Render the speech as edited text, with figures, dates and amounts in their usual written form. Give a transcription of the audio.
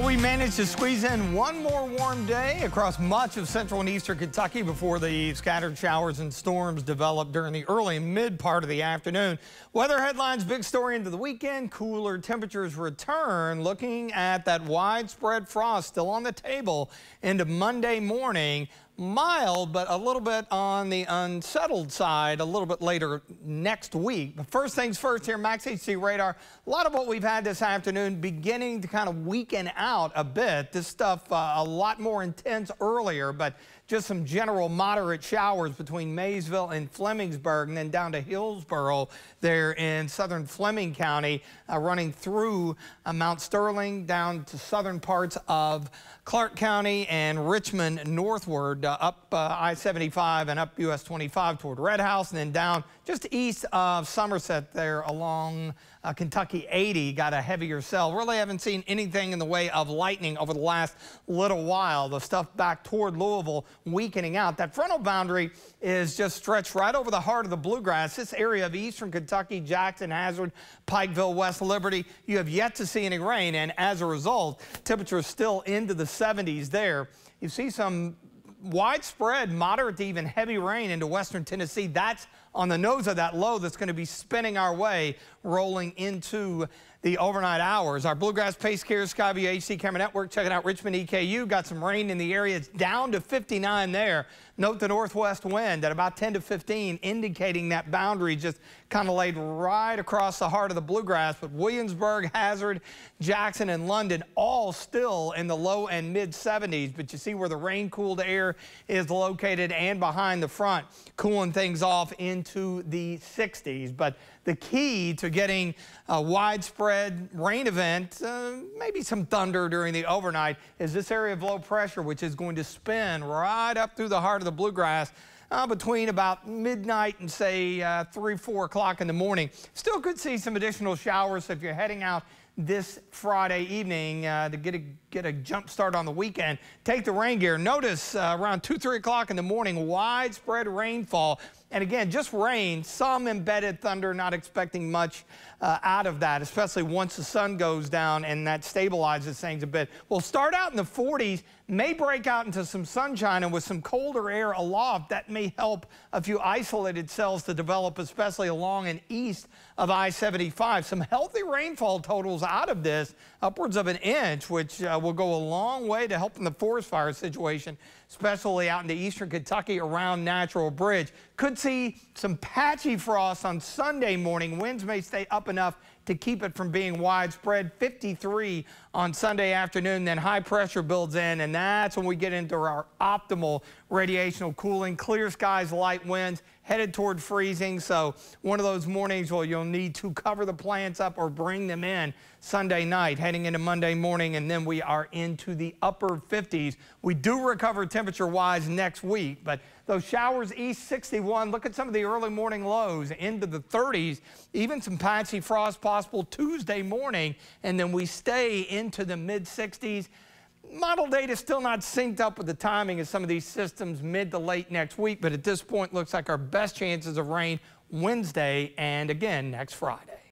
Well, we managed to squeeze in one more warm day across much of central and eastern Kentucky before the scattered showers and storms developed during the early and mid part of the afternoon. Weather headlines, big story into the weekend. Cooler temperatures return. Looking at that widespread frost still on the table into Monday morning. Mild, but a little bit on the unsettled side a little bit later next week. But first things first here, Max HC Radar. A lot of what we've had this afternoon beginning to kind of weaken out a bit. This stuff a lot more intense earlier, but just some general moderate showers between Maysville and Flemingsburg, and then down to Hillsboro there in southern Fleming County, running through Mount Sterling down to southern parts of Clark County and Richmond northward, up I-75 and up US 25 toward Red House, and then down just east of Somerset there along Kentucky 80. Got a heavier cell. Really haven't seen anything in the way of lightning over the last little while. The stuff back toward Louisville weakening out. That frontal boundary is just stretched right over the heart of the bluegrass. This area of eastern Kentucky, Jackson, Hazard, Pikeville, West Liberty, you have yet to see any rain, and as a result, temperatures still into the 70s there. You see some widespread moderate to even heavy rain into western Tennessee. That's on the nose of that low that's going to be spinning our way, rolling into the overnight hours. Our Bluegrass Pace Care Skyview HD Camera Network checking out Richmond EKU. Got some rain in the area. It's down to 59 there. Note the northwest wind at about 10 to 15, indicating that boundary just kind of laid right across the heart of the bluegrass. But Williamsburg, Hazard, Jackson, and London all still in the low and mid 70s. But you see where the rain-cooled air is located and behind the front, cooling things off into the 60s. But the key to getting a widespread rain event, maybe some thunder during the overnight, is this area of low pressure, which is going to spin right up through the heart of the bluegrass between about midnight and say 3, 4 o'clock in the morning. Still could see some additional showers if you're heading out this Friday evening to get a jump start on the weekend. Take the rain gear. Notice around 2, 3 o'clock in the morning, widespread rainfall. And again, just rain, some embedded thunder, not expecting much out of that, especially once the sun goes down and that stabilizes things a bit. We'll start out in the 40s, may break out into some sunshine, and with some colder air aloft, that may help a few isolated cells to develop, especially along and east of I-75. Some healthy rainfall totals out of this, upwards of 1 inch, which will go a long way to helping the forest fire situation, especially out into eastern Kentucky around Natural Bridge. Could see some patchy frost on Sunday morning. Winds may stay up enough to keep it from being widespread. 53 on Sunday afternoon, then high pressure builds in, and that's when we get into our optimal radiational cooling. Clear skies, light winds, headed toward freezing. So one of those mornings where you'll need to cover the plants up or bring them in Sunday night, heading into Monday morning, and then we are into the upper 50s. We do recover temperature-wise next week, but those showers east 61. Look at some of the early morning lows into the 30s, even some patchy frost possible Tuesday morning, and then we stay into the mid 60s. Model data still not synced up with the timing of some of these systems mid to late next week, but at this point looks like our best chances of rain Wednesday and again next Friday.